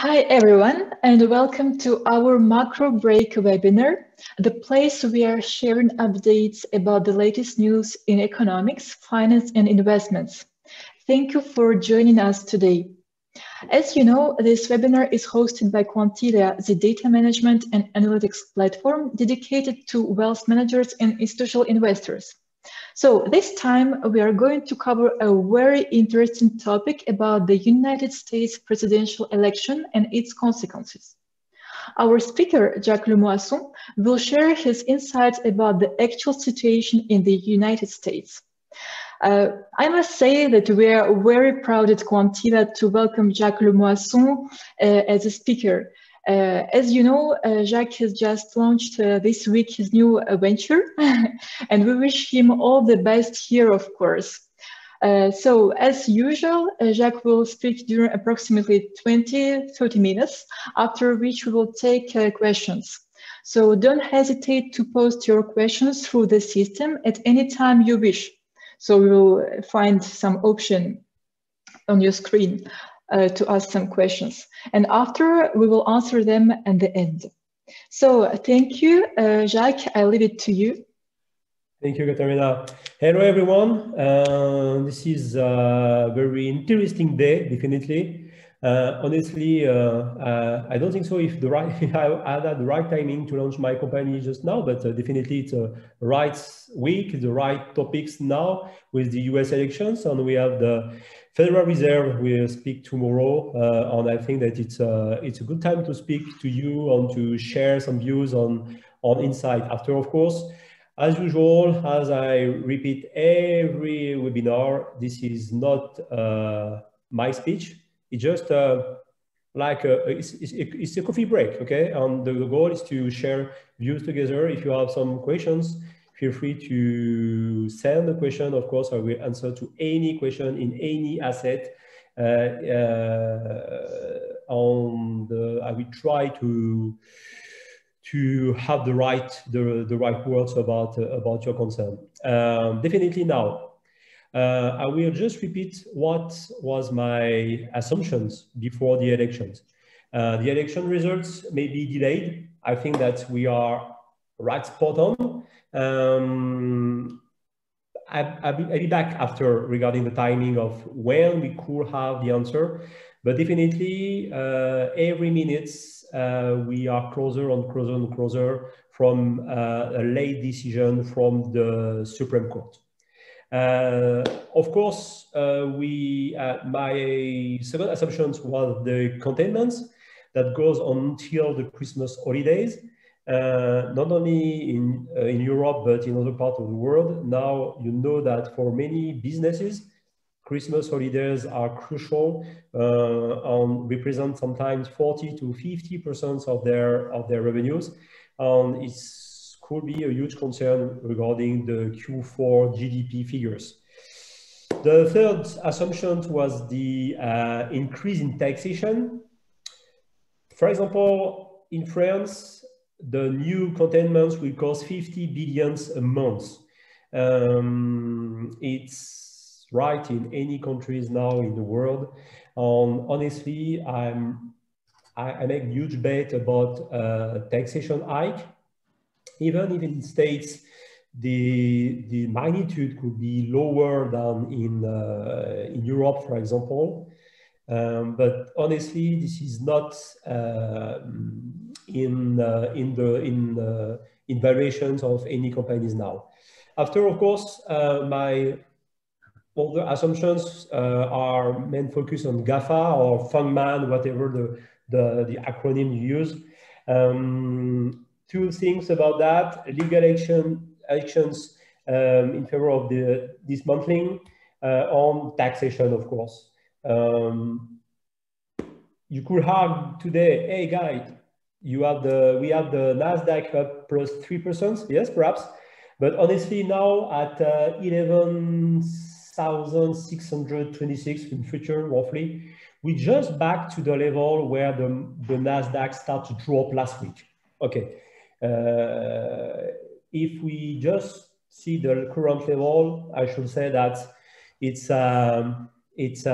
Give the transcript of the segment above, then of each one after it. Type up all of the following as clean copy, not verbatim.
Hi everyone, and welcome to our Macro Break webinar, the place we are sharing updates about the latest news in economics, finance, and investments. Thank you for joining us today. As you know, this webinar is hosted by Quantilia, the data management and analytics platform dedicated to wealth managers and institutional investors. So this time we are going to cover a very interesting topic about the United States presidential election and its consequences. Our speaker, Jacques Lemoisson, will share his insights about the actual situation in the United States. I must say that we are very proud at Quantilia to welcome Jacques Lemoisson as a speaker. As you know, Jacques has just launched this week his new venture, and we wish him all the best here, of course. So, as usual, Jacques will speak during approximately 20-30 minutes, after which we will take questions. So don't hesitate to post your questions through the system at any time you wish. So we will find some option on your screen to ask some questions. And after, we will answer them at the end. So thank you, Jacques. I leave it to you. Thank you, Katarina. Hello, everyone. This is a very interesting day, definitely. Honestly, I don't think so if I had the right timing to launch my company just now, but definitely it's a right week, the right topics now with the US elections, and we have the Federal Reserve will speak tomorrow, and I think that it's a good time to speak to you and to share some views on insight. After, of course, as usual, as I repeat every webinar, this is not my speech. It's just it's a coffee break, okay? And the goal is to share views together. If you have some questions, feel free to send a question. Of course, I will answer to any question in any asset. I will try to have the right words about your concern. Definitely now. I will just repeat what was my assumptions before the elections. The election results may be delayed. I think that we are right spot on. I'll be back after regarding the timing of when we could have the answer, but definitely every minute we are closer and closer and closer from a late decision from the Supreme Court. Of course, my second assumption was the containment that goes until the Christmas holidays, not only in Europe, but in other parts of the world. Now, you know that for many businesses, Christmas holidays are crucial and represent sometimes 40 to 50% of their revenues. And it's could be a huge concern regarding the Q4 GDP figures. The third assumption was the increase in taxation. For example, in France, the new containments will cost 50 billions a month. It's right in any countries now in the world. Honestly, I make huge bet about taxation hike. Even if in states the magnitude could be lower than in Europe, for example, but honestly, this is not in valuations of any companies now. After, of course, my other assumptions are main focus on GAFA or Fangman, whatever the acronym you use. Two things about that: legal actions in favor of the dismantling, on taxation, of course. You could have today, hey guys, we have the Nasdaq up plus 3%, yes, perhaps, but honestly now at 11,626 in future roughly, we just back to the level where the Nasdaq started to drop last week. Okay. If we just see the current level, I should say that it's it's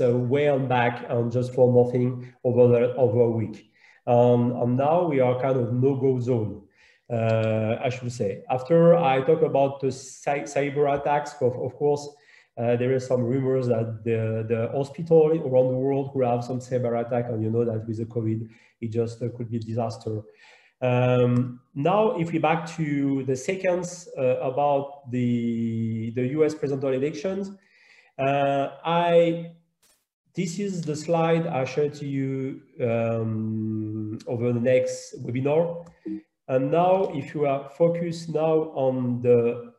way back and just for nothing over a week. And now we are kind of no-go zone, I should say. After I talk about the cyber attacks, of course, there are some rumors that the hospital around the world could have some cyber attack, and you know that with the COVID, it just could be a disaster. Now, if we back to the seconds about the US presidential elections, this is the slide I shared to you over the next webinar. And now, if you are focused now on the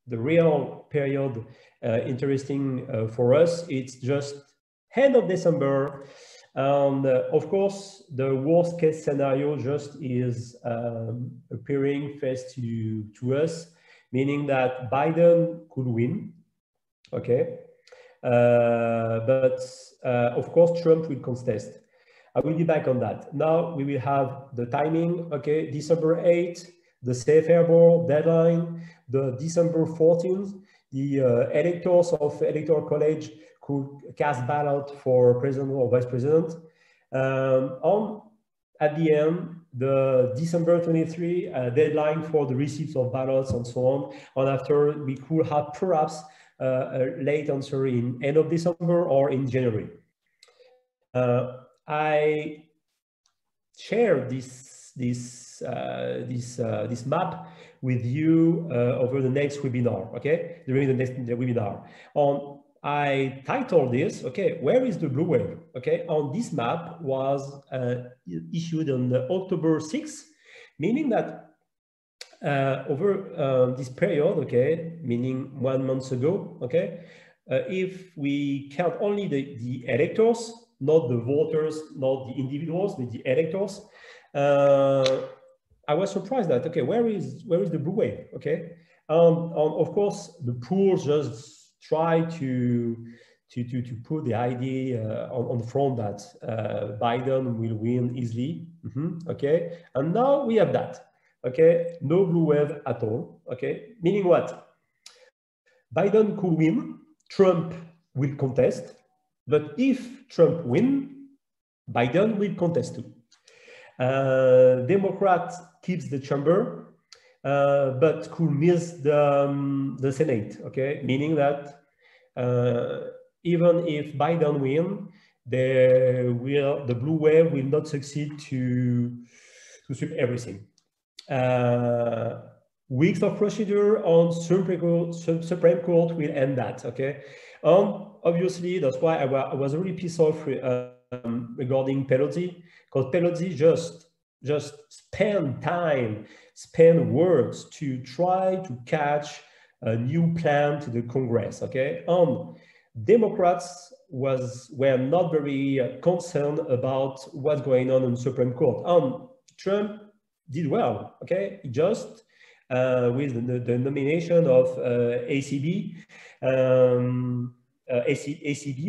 real period interesting for us, it's just end of December. And of course, the worst case scenario just is appearing face to us, meaning that Biden could win, okay? But of course, Trump will contest. I will be back on that. Now we will have the timing, okay? December 8th, the safe harbor deadline, the December 14th, the electors of Electoral College could cast ballot for president or vice president. At the end, the December 23 deadline for the receipts of ballots and so on. And after, we could have perhaps a late answer in end of December or in January. I share this map with you over the next webinar, okay? During the webinar. I titled this, okay, where is the blue wave? Okay, this map was issued on October 6th, meaning that over this period, okay, meaning 1 month ago, okay, if we count only the electors, not the voters, not the individuals, but the electors, I was surprised that, okay, where is the blue wave, okay? Of course, the polls just try to put the idea on the front that Biden will win easily, okay? And now we have that, okay? No blue wave at all, okay? Meaning what? Biden could win, Trump will contest, but if Trump wins, Biden will contest too. Democrat keeps the chamber, but could miss the Senate, okay? Meaning that even if Biden wins, the blue wave will not succeed to sweep everything. Weeks of procedure on Supreme Court will end that, okay? Obviously, that's why I was really pissed off regarding Pelosi, because Pelosi just spend words to try to catch a new plan to the Congress, okay? Democrats were not very concerned about what's going on in the Supreme Court. Trump did well, okay? Just with the nomination of ACB,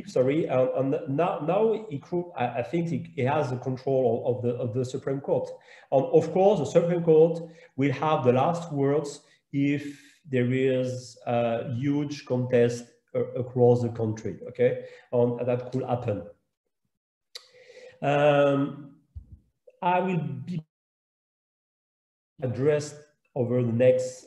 sorry, and now he could, I think he has the control of the Supreme Court. Of course, the Supreme Court will have the last words if there is a huge contest across the country, okay? That could happen. I will be addressed over the next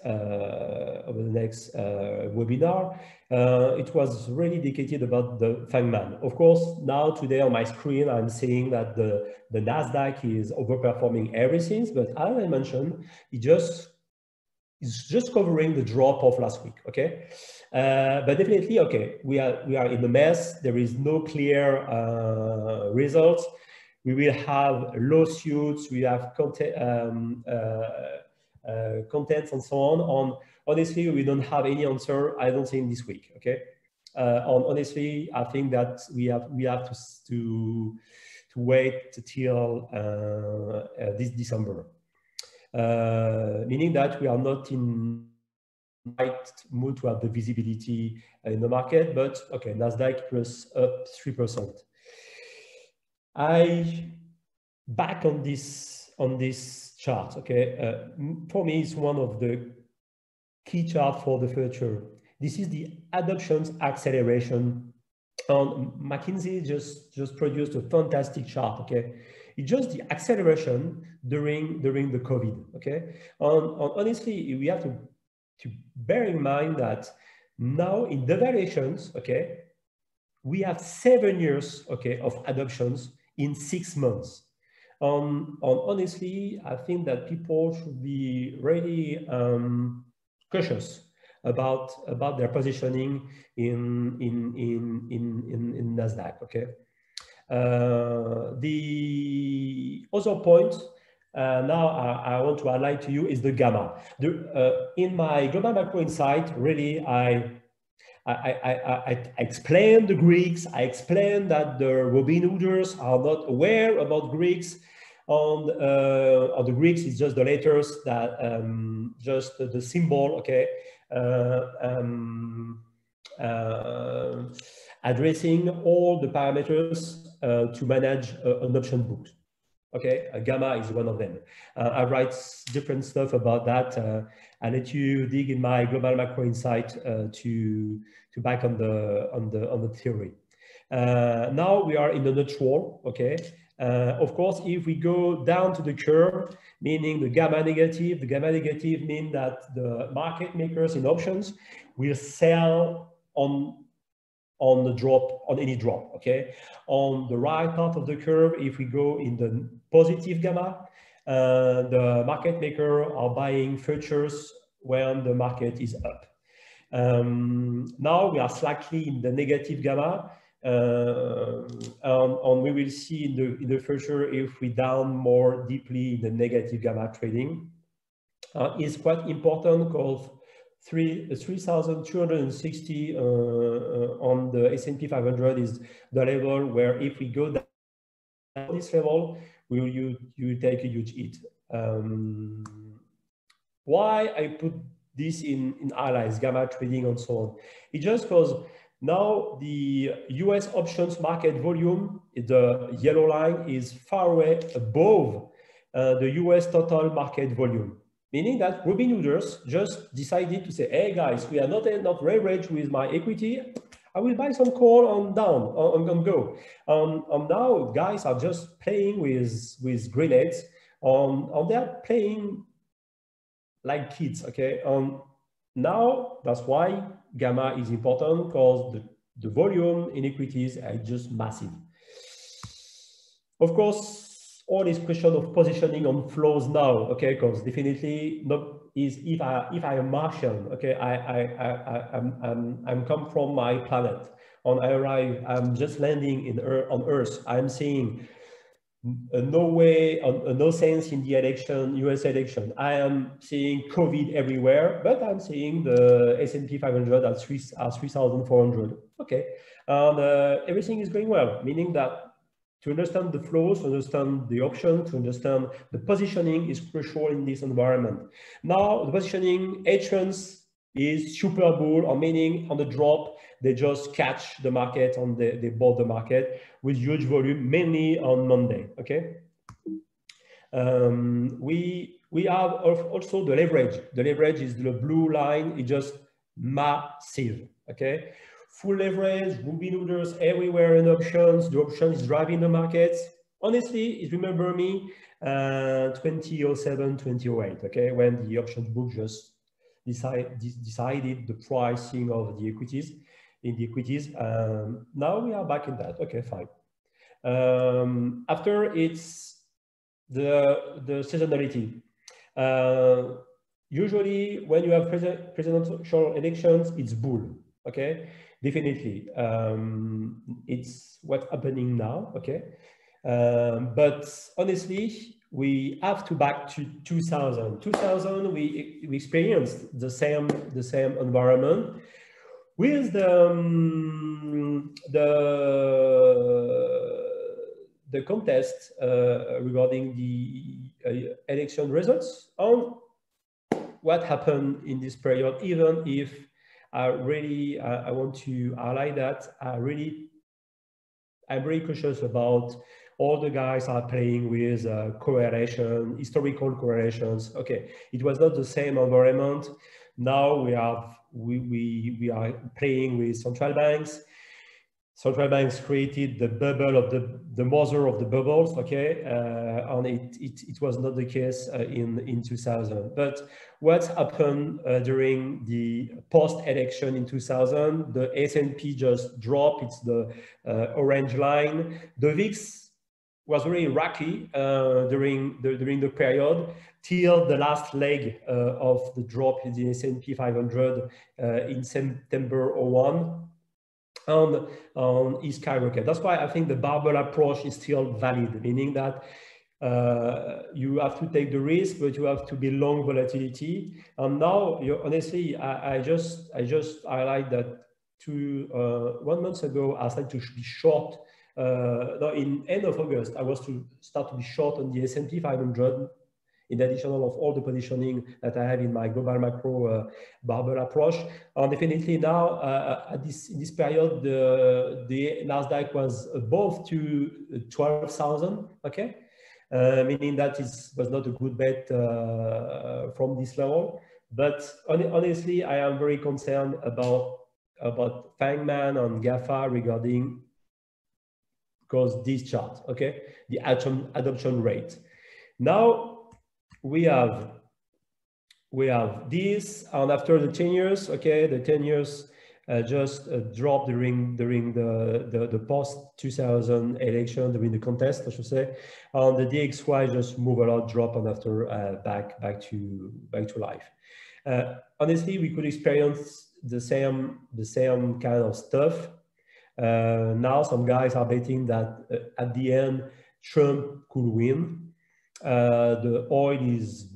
webinar. It was really dedicated about the FANGMAN. Of course, now today on my screen, I'm seeing that the Nasdaq is overperforming everything, but as I mentioned, it's just covering the drop of last week, okay? But definitely, okay, we are in a mess. There is no clear results. We will have lawsuits, we have contents and so on. Honestly, we don't have any answer, I don't think, this week, okay? Honestly, I think that we have to wait till this December. Meaning that we are not in right mood to have the visibility in the market, but okay, Nasdaq plus up 3%. I back on this chart, okay? For me, it's one of the key charts for the future. This is the adoptions acceleration. And McKinsey just produced a fantastic chart, okay? It's just the acceleration during the COVID, okay? And honestly, we have to bear in mind that now in the valuations, okay, we have 7 years, okay, of adoptions in 6 months. Honestly, I think that people should be really cautious about their positioning in Nasdaq. Okay. The other point now I want to highlight to you is the gamma. In my global macro insight, really I explained the Greeks. I explained that the Robin Hooders are not aware about Greeks. The Greeks is just the letters that just the symbol, okay, addressing all the parameters to manage an option book. Okay, gamma is one of them. I write different stuff about that. I'll let you dig in my global macro insight to back on the theory. Now we are in the neutral. Okay. Of course, if we go down to the curve, meaning the gamma negative means that the market makers in options will sell on the drop, on any drop, okay? On the right part of the curve, if we go in the positive gamma, the market maker are buying futures when the market is up. Now we are slightly in the negative gamma, and we will see in the future if we down more deeply in the negative gamma trading. Is quite important because 3,260 on the S&P 500 is the level where if we go down this level, you take a huge hit. Why I put this in allies, gamma trading and so on? It's just because now the US options market volume, the yellow line, is far away above the US total market volume. Meaning that Robin Hooders just decided to say, hey guys, we are not enough leverage with my equity. I will buy some call on down, on go. Now guys are just playing with grenades. They're playing like kids, okay? Now that's why gamma is important, because the volume in equities are just massive. Of course, all is question of positioning on flows now, okay? Because definitely not is if I am Martian, okay, I'm come from my planet. On I arrive, I'm just landing on Earth. I'm seeing no way, no sense in the election, US election. I am seeing COVID everywhere, but I'm seeing the S&P 500 at 3,400. Okay, and everything is going well, meaning that to understand the flows, to understand the option, to understand the positioning is crucial in this environment. Now, the positioning agents is super bull, or meaning on the drop, they just catch the market and they bought the market with huge volume, mainly on Monday, okay? We have also the leverage. The leverage is the blue line, it's just massive, okay? Full leverage, Robin Hooders everywhere in options. The option is driving the markets. Honestly, remember me, 2007, 2008, okay, when the options book just decided the pricing of the equities, in the equities. Now we are back in that, okay, fine. After it's the seasonality. Usually when you have presidential elections, it's bull, okay? Definitely, it's what's happening now, okay? But honestly, we have to back to 2000. 2000, we experienced the same environment with the contest regarding the election results on what happened in this period, even if I want to highlight that I'm very cautious about all the guys are playing with correlation, historical correlations. Okay, it was not the same environment. Now we are playing with central banks. Central banks created the bubble of the mother of the bubbles, okay, and it was not the case in 2000. But what happened during the post-election in 2000? The S&P just dropped. It's the orange line. The VIX was very rocky during the period till the last leg of the drop in the S&P 500 in September 2001. On is skyrocket. That's why I think the barbell approach is still valid, meaning that you have to take the risk, but you have to be long volatility. And now, honestly, I just highlight that 1 month ago, I started to be short. No, in end of August, I was to start to be short on the S&P 500. In addition of all the positioning that I have in my global macro barbell approach. And definitely now, in this period, the Nasdaq was above to 12,000, okay? Meaning that it was not a good bet from this level. But honestly, I am very concerned about Fangman and GAFA regarding, because this chart, okay? The adoption rate. Now, we have this, and after the 10 years, okay, the 10 years just dropped during the post 2000 election, during the contest, I should say, and the DXY just move a lot, drop, and after back to life. Honestly, we could experience the same kind of stuff. Now some guys are betting that at the end Trump could win. The oil is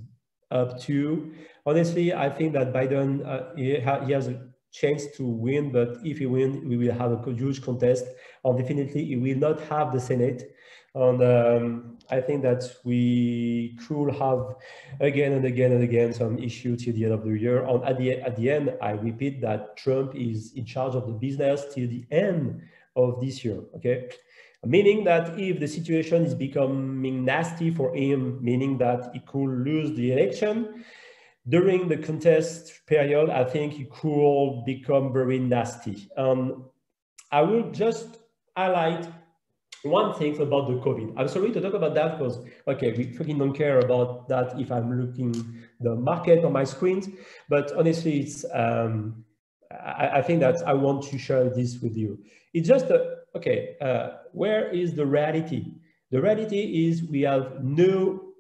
up too. Honestly, I think that Biden, he has a chance to win, but if he wins, we will have a huge contest, and definitely he will not have the Senate. And I think that we could have again and again and again some issue till the end of the year. And at the end, I repeat that Trump is in charge of the business till the end of this year, okay? Meaning that if the situation is becoming nasty for him, meaning that he could lose the election, during the contest period, I think it could become very nasty. I will just highlight one thing about the COVID. I'm sorry to talk about that because, okay, we fucking don't care about that if I'm looking the market on my screens, but honestly, it's, I think that I want to share this with you. It's just, okay, where is the reality? The reality is we have no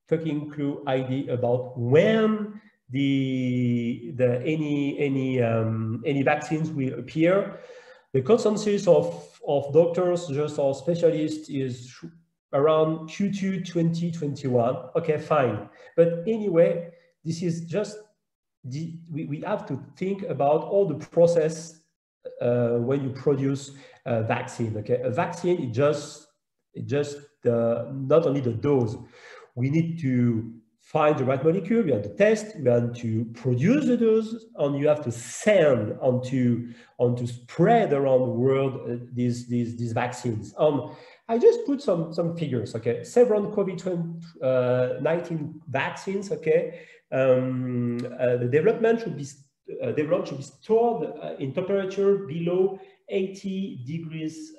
fucking clue idea about when any vaccines will appear. The consensus of doctors, just or specialists, is around Q2 2021. Okay, fine. But anyway, this is just we have to think about all the process when you produce a vaccine. Okay, a vaccine is just not only the dose. We need to find the right molecule. We have to test. We have to produce the dose, and you have to send onto spread around the world these vaccines. I just put some figures. Okay, several COVID-19 vaccines. Okay, the development should be stored in temperature below 80 degrees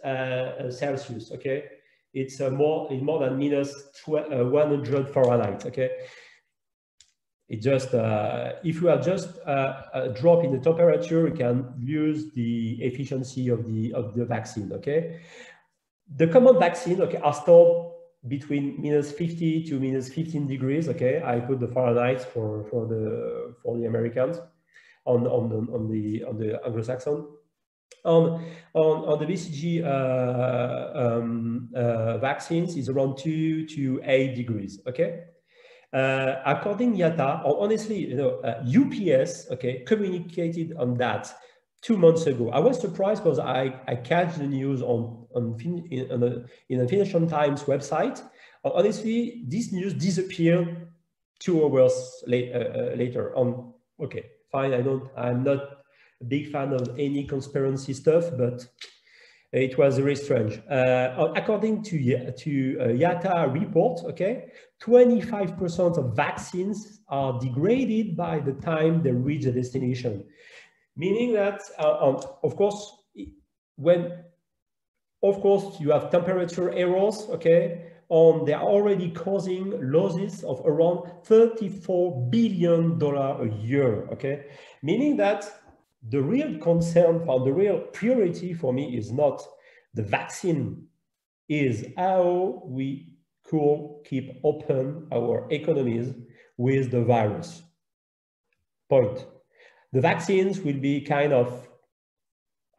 Celsius. Okay, it's more than minus 100 Fahrenheit. Okay, it just if you have just a drop in the temperature, you can use the efficiency of the vaccine. Okay, the common vaccine, okay, are stored between minus 50 to minus 15 degrees. Okay, I put the Fahrenheit for the Americans on the Anglo-Saxon. On the BCG vaccines is around 2 to 8 degrees. Okay, according IATA, or honestly, you know, UPS, okay, communicated on that 2 months ago. I was surprised because I catch the news in the Financial Times website. Honestly, this news disappeared 2 hours later. Okay, fine. I'm not a big fan of any conspiracy stuff, but it was very strange. According to IATA report, okay, 25% of vaccines are degraded by the time they reach the destination. Meaning that, of course, you have temperature errors, okay, they are already causing losses of around $34 billion a year, okay? Meaning that the real concern, or the real priority for me is not the vaccine, is how we could keep open our economies with the virus. Point. The vaccines will be kind of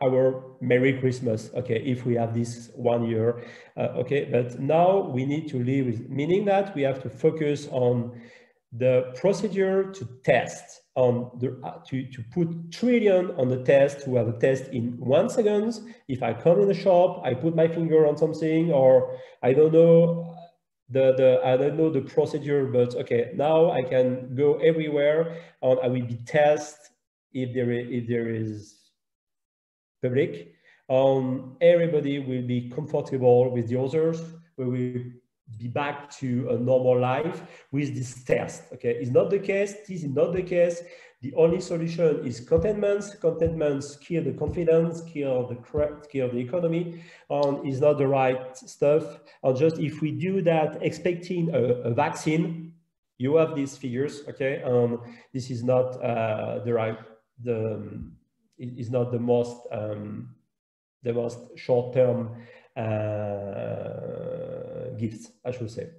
our Merry Christmas, okay, if we have this 1 year, okay, but now we need to live with, meaning that we have to focus on the procedure to test, on the, to put trillion on the test, to have a test in 1 second. If I come in the shop, I put my finger on something, or I don't know I don't know the procedure, but okay, now I can go everywhere, and I will be tested if there is public. Everybody will be comfortable with the others. We will be back to a normal life with this test. Okay, it's not the case. This is not the case. The only solution is containment. Containment kill the confidence, kill the economy, and is not the right stuff. And just if we do that, expecting a vaccine, you have these figures. Okay, this is not is not the most short-term gifts, I should say.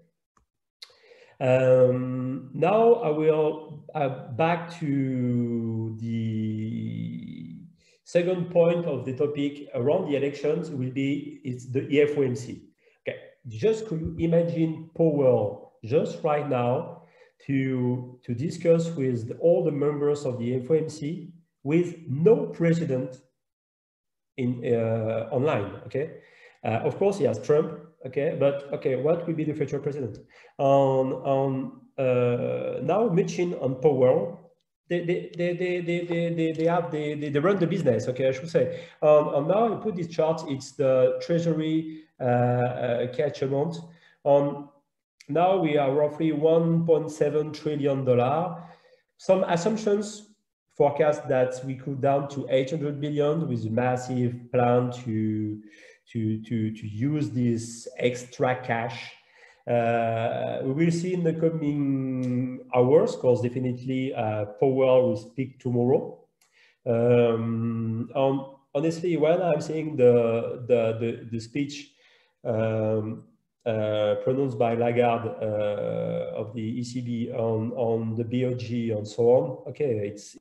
Now I will back to the second point of the topic around the elections it's the FOMC. Okay, just could you imagine Powell just right now to discuss with all the members of the FOMC with no president in online, okay? Of course, he has Trump, okay? But okay, what will be the future president? Now mention on Powell, they run the business, okay? I should say. And now I put this chart. It's the Treasury cash amount. Now we are roughly $1.7 trillion. Some assumptions forecast that we could down to 800 billion with a massive plan to use this extra cash. We will see in the coming hours, because definitely Powell will speak tomorrow. Honestly, when I'm seeing the speech pronounced by Lagarde of the ECB on the BOG and so on. Okay, it's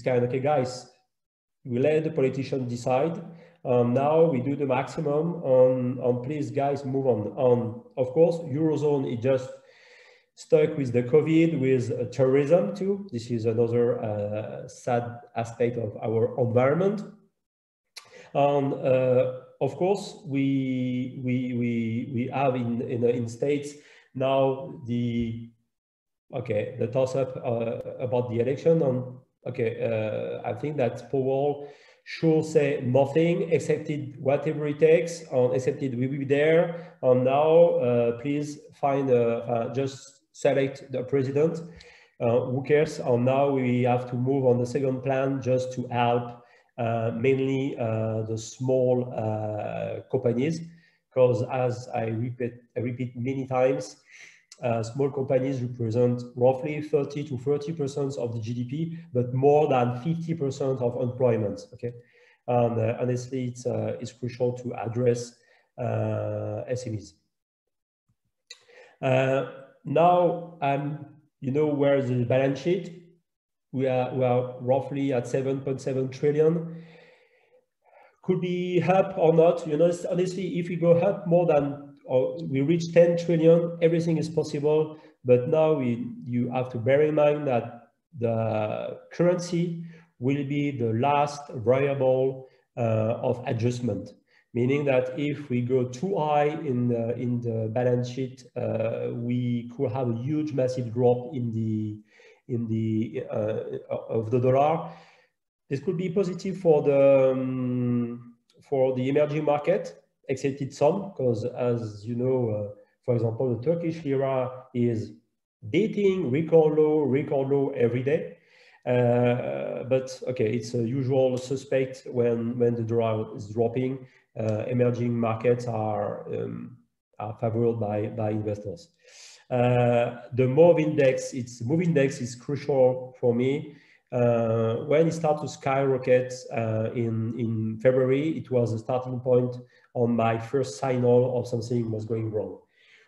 kind of, okay, guys, we let the politicians decide. Now we do the maximum. Please, guys, move on. Of course, Eurozone is just stuck with the COVID, with terrorism too. This is another sad aspect of our environment. Of course, we have in states now the toss-up about the election. I think that Powell should say nothing, excepted whatever it takes, excepted we will be there. Now, please find just select the president. Who cares? Now we have to move on the second plan just to help. Mainly the small companies, because as I repeat many times, small companies represent roughly 30 to 30% of the GDP, but more than 50% of employment. Okay, and honestly, it's crucial to address SMEs. Now, you know, where is the balance sheet? We are roughly at 7.7 trillion. Could be up or not. You know, honestly, if we go up more than, or we reach 10 trillion, everything is possible. But now you have to bear in mind that the currency will be the last variable of adjustment. Meaning that if we go too high in the balance sheet, we could have a huge, massive drop of the dollar. This could be positive for the emerging market. accepted some, because as you know, for example, the Turkish lira is beating record low every day. But okay, it's a usual suspect when the dollar is dropping. Emerging markets are favored by investors. The MOVE index, MOVE index is crucial for me. When it started to skyrocket in February, it was a starting point on my first signal of something was going wrong.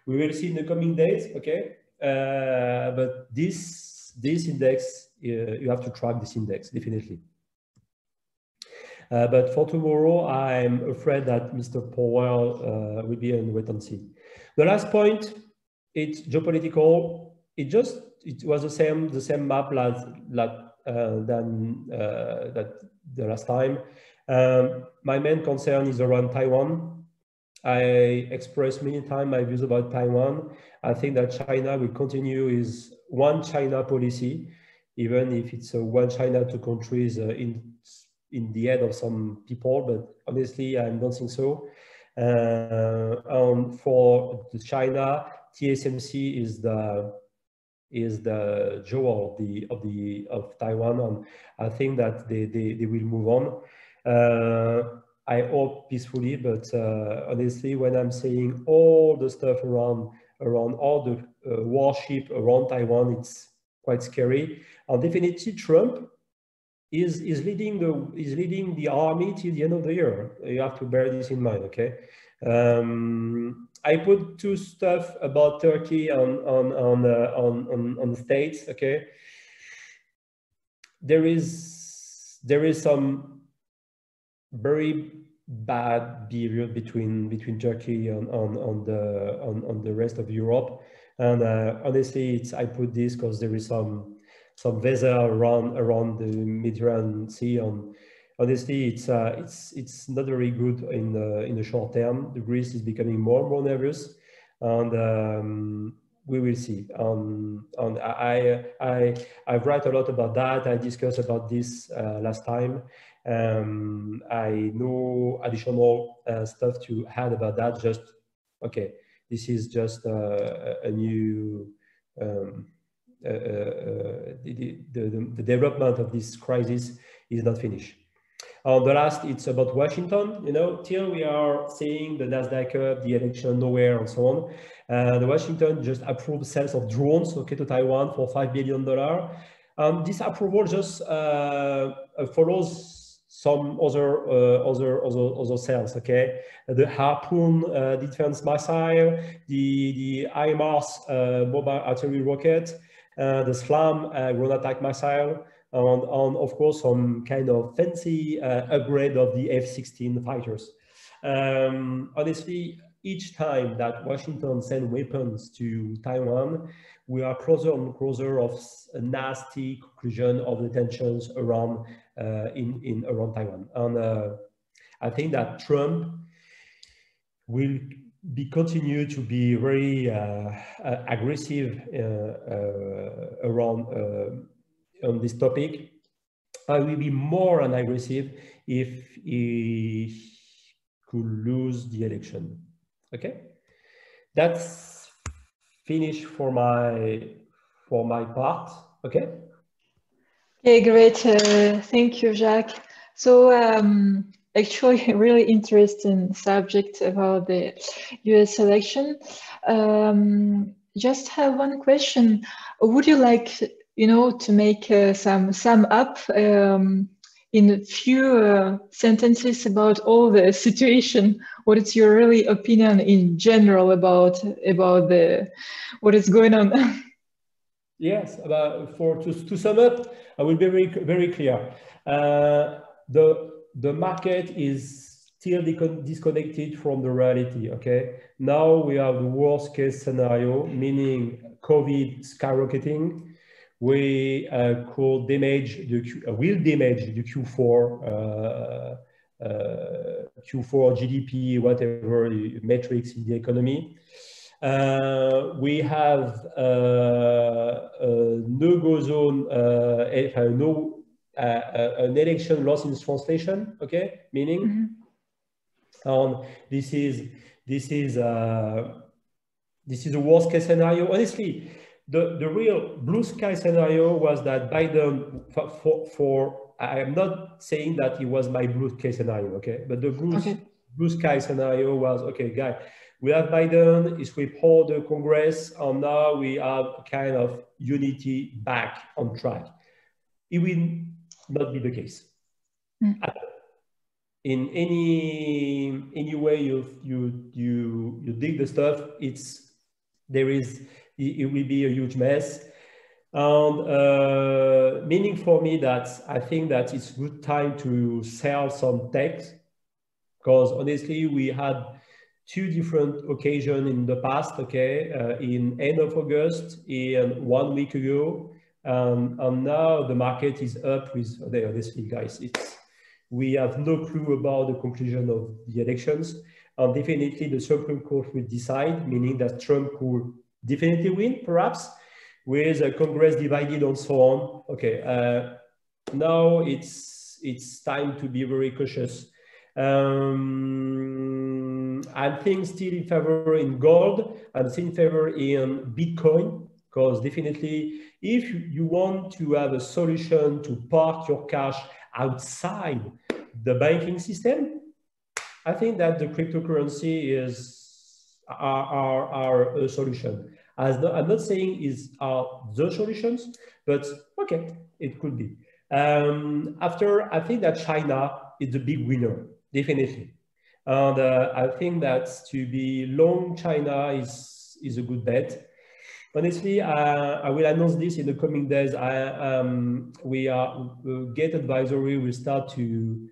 We will see in the coming days, okay? But this index, you have to track this index, definitely. But for tomorrow, I'm afraid that Mr. Powell will be in wait and see. The last point, it's geopolitical. It was the same map than the last time. My main concern is around Taiwan. I expressed many times my views about Taiwan. I think that China will continue its one China policy, even if it's a one China, two countries in the head of some people, but honestly, I don't think so. For China, TSMC is the jewel of Taiwan, and I think that they will move on. I hope peacefully, but honestly, when I'm saying all the stuff around all the warship around Taiwan, it's quite scary. And definitely, Trump is leading the army till the end of the year. You have to bear this in mind, okay? I put two stuff about Turkey on the States, okay? There is some very bad behavior between Turkey and the rest of Europe, and honestly, I put this because there is some vessel around the Mediterranean Sea, and honestly, it's not very good in the short term. The Greece is becoming more and more nervous, and we will see. And I've write a lot about that. I discussed about this last time. I know additional stuff to add about that. Just okay, this is just a new. The development of this crisis is not finished. The last, it's about Washington. You know, till we are seeing the Nasdaq up, the election nowhere, and so on. The Washington just approved sales of drones, okay, to Taiwan for $5 billion. This approval just follows some other sales, okay? The Harpoon defense missile, the HIMARS mobile artillery rocket, the SLAM ground attack missile, and of course some kind of fancy upgrade of the F-16 fighters. Honestly, each time that Washington sends weapons to Taiwan, we are closer and closer of a nasty conclusion of the tensions around around Taiwan. And I think that Trump will continue to be very aggressive around on this topic. I will be more aggressive if he could lose the election. Okay, that's finished for my part. Okay. Okay, great. Thank you, Jacques. So actually, a really interesting subject about the US election. Just have one question. Would you like, to make some sum up in a few sentences about all the situation? What is your really opinion in general about what is going on? Yes, to sum up, I will be very clear. The market is still disconnected from the reality. Okay, now we have the worst case scenario, meaning COVID skyrocketing. We will damage the Q4 GDP, whatever metrics in the economy. We have no-go zone, an election loss in translation, okay? Meaning And this is a worst case scenario. Honestly, the real blue sky scenario was that Biden, I am not saying that it was my blue case scenario, okay? But the blue sky scenario was, okay, guy, we have Biden, he sweep all the Congress, and now we have a kind of unity back on track. It will not be the case. In any way you dig the stuff, it will be a huge mess. And meaning for me that I think that it's good time to sell some tech, because honestly we had two different occasions in the past, okay, in end of August and 1 week ago, and now the market is up with, honestly guys, we have no clue about the conclusion of the elections, and definitely the Supreme Court will decide, meaning that Trump could definitely win, perhaps, with a Congress divided and so on. Okay, now it's time to be very cautious. I think still in favor in gold, I'm still in favor in Bitcoin, because definitely if you want to have a solution to park your cash outside the banking system, I think that the cryptocurrency is our solution. I'm not saying are the solutions, but okay, it could be. After, I think that China is the big winner, definitely. And I think that to be long China is a good bet. Honestly, I will announce this in the coming days. Gate Advisory will start to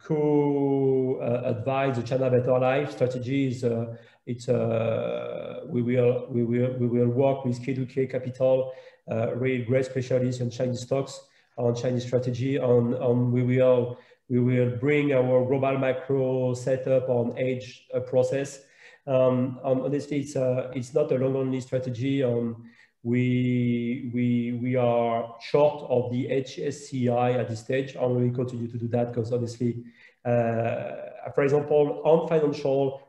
co-advise the China Better Life strategy. We will work with K2K Capital, really great specialists in Chinese stocks, on Chinese strategy, we will bring our global macro setup on edge process. Honestly, it's not a long-only strategy. We are short of the HSCI at this stage, and we continue to do that because honestly, for example, on financial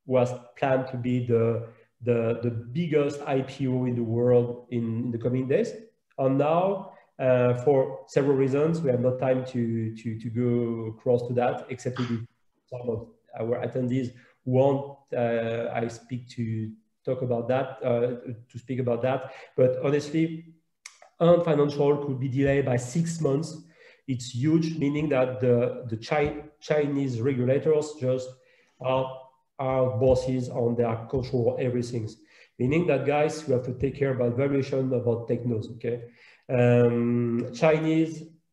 was planned to be the biggest IPO in the world in the coming days, and now for several reasons we have no time to go across to that, except if some of our attendees want I talk about that, to speak about that. But honestly, financial could be delayed by 6 months. It's huge, meaning that the Chinese regulators just are bosses on their control everything. Meaning that, guys, we have to take care about valuation, about technos, okay?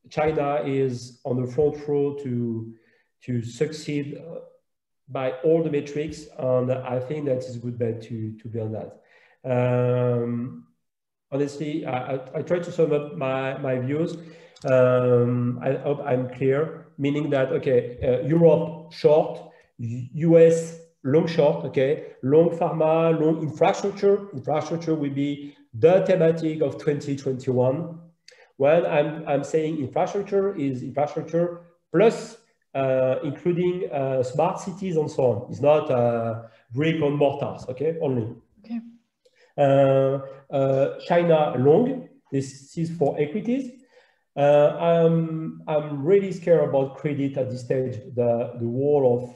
China is on the front row to succeed by all the metrics, and I think that is a good bet to be on that. Honestly, I try to sum up my views. I hope I'm clear, meaning that, okay, Europe short, US long short, okay, long pharma, long infrastructure. Infrastructure will be the thematic of 2021. When I'm saying infrastructure, is infrastructure plus including smart cities and so on. It's not brick and mortars, okay, only. Okay. China long, this is for equities. I'm really scared about credit at this stage. The wall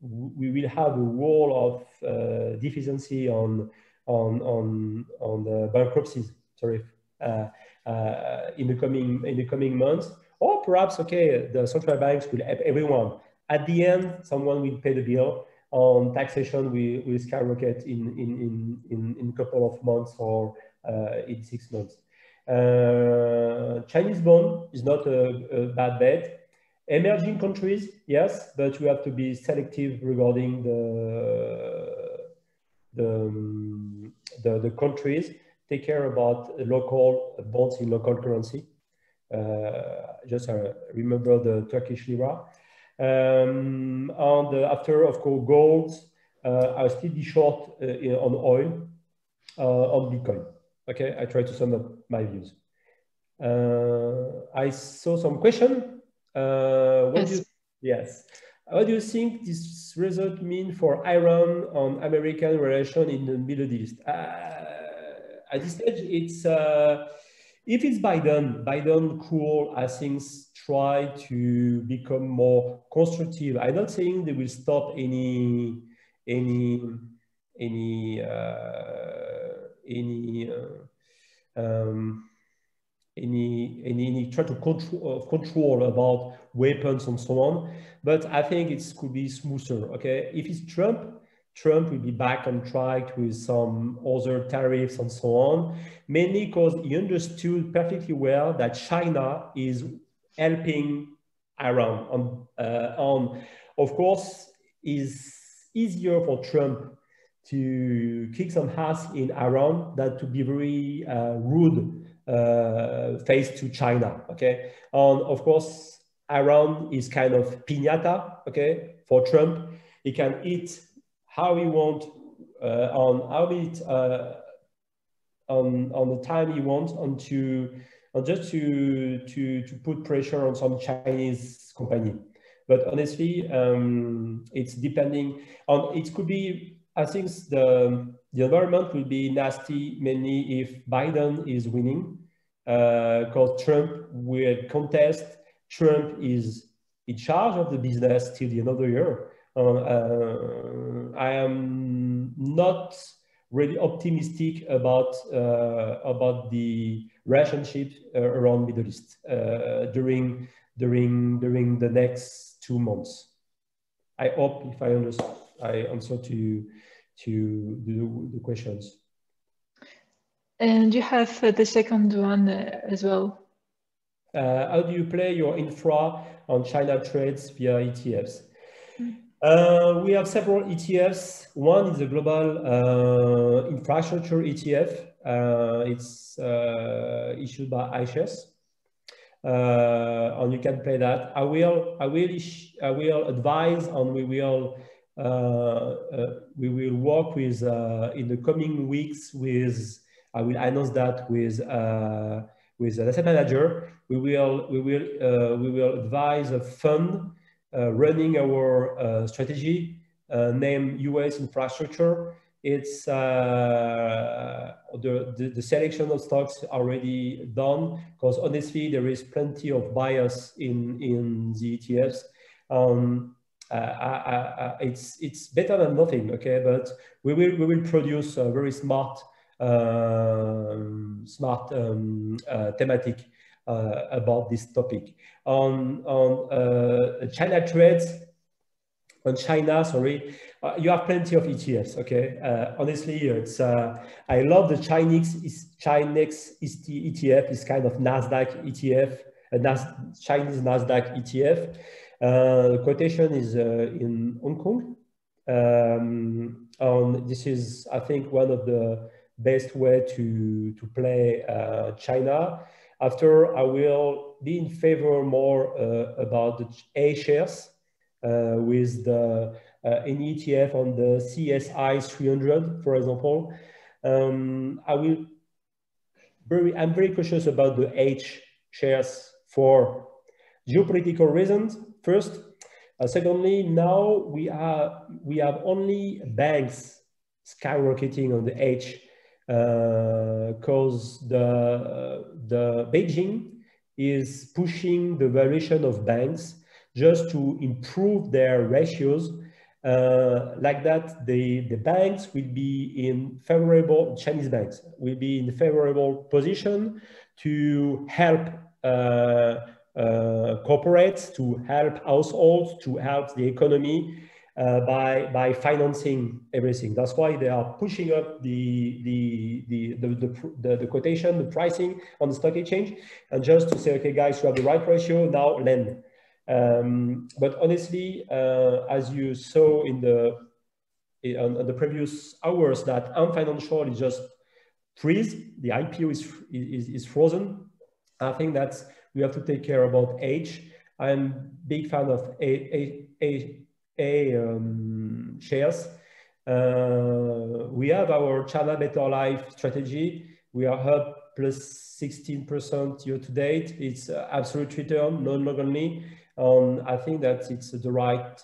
we will have a wall of deficiency on the bankruptcies. Sorry, in the coming months, or perhaps, okay, the central banks will help everyone. At the end, someone will pay the bill. On taxation, will skyrocket in a couple of months or in 6 months. Chinese bond is not a bad bet. Emerging countries, yes, but we have to be selective regarding the countries. Take care about local bonds in local currency. Just remember the Turkish lira. And after, of course, gold, I'll still be short on oil, on Bitcoin. Okay, I try to sum up my views. I saw some question. Yes. What do you think this result mean for Iran on American relation in the Middle East? At this stage, it's if it's Biden cool, I think try to become more constructive. I'm not saying they will stop any try to control about weapons and so on, but I think it could be smoother. Okay, if it's Trump will be back on track with some other tariffs and so on, mainly because he understood perfectly well that China is helping Iran. Of course, is easier for Trump to kick some ass in Iran than to be very rude face to China. Okay, and of course, Iran is kind of piñata. Okay, for Trump, he can eat how he wants on the time he wants, and just to put pressure on some Chinese company. But honestly, it's depending on. It could be. I think the environment will be nasty mainly if Biden is winning, because Trump will contest. Trump is in charge of the business till the end of the year. I am not really optimistic about the relationship around Middle East during the next 2 months. I hope if I answer to the questions. And you have the second one as well. How do you play your infra on China trades via ETFs? We have several ETFs. One is a global infrastructure ETF. It's issued by iShares, and you can play that. I will advise, and we will work with in the coming weeks with. I will announce that with an asset manager. We will advise a fund running our strategy named US Infrastructure. It's the selection of stocks already done, because honestly there is plenty of bias in the ETFs. It's better than nothing, okay? But we will produce a very smart thematic about this topic. On China trades, on China, sorry, you have plenty of ETFs, okay? Honestly, it's I love the Chinese ETF. It's kind of Nasdaq ETF, Chinese Nasdaq ETF. The quotation is in Hong Kong. This is, I think, one of the best way to play China. After, I will be in favor more about the A shares with the an ETF on the CSI 300, for example. I'm very cautious about the H shares for geopolitical reasons. First, secondly, now we have only banks skyrocketing on the H, because the Beijing is pushing the valuation of banks just to improve their ratios. Like that, the banks will be in favorable, Chinese banks will be in favorable position to help corporates, to help households, to help the economy by financing everything. That's why they are pushing up the quotation, the pricing on the stock exchange, and just to say, okay, guys, you have the right ratio, now lend. But honestly, as you saw in the previous hours, that Ant Financial is just freeze. The IPO is frozen. I think that we have to take care about H. I'm big fan of shares. We have our China Better Life strategy. We are up plus 16% year to date. It's absolute return, non-long only. I think that it's the right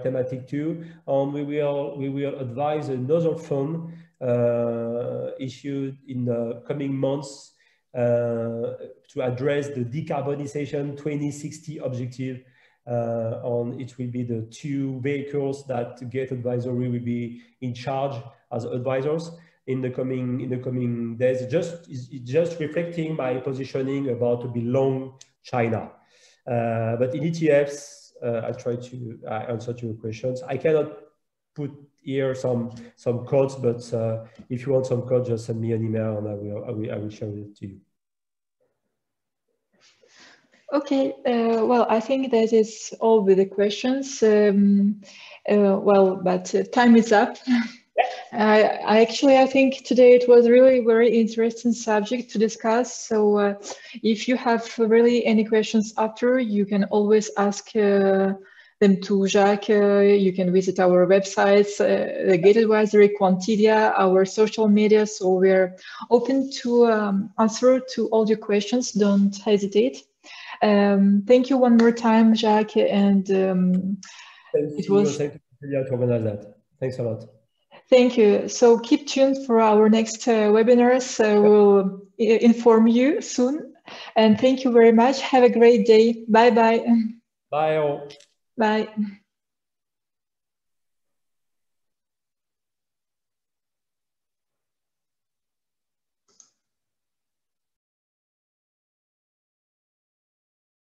thematic too. We will advise another fund issued in the coming months to address the decarbonization 2060 objective. It will be the two vehicles that Gate Advisory will be in charge as advisors in the coming days. It's just reflecting my positioning about to be long China. But in ETFs, I try to answer to your questions. I cannot put here some codes, but if you want some codes, just send me an email and I will share it to you. Okay, well, I think that is all with the questions. But time is up. I think today it was really very interesting subject to discuss. So if you have really any questions after, you can always ask them to Jacques. You can visit our websites, the Gate Advisory, Quantilia, our social media. So we're open to answer to all your questions. Don't hesitate. Thank you one more time, Jacques. And it was to organize that. Thanks a lot. Thank you. So keep tuned for our next webinars. We'll inform you soon. And thank you very much. Have a great day. Bye-bye. Bye all. Bye.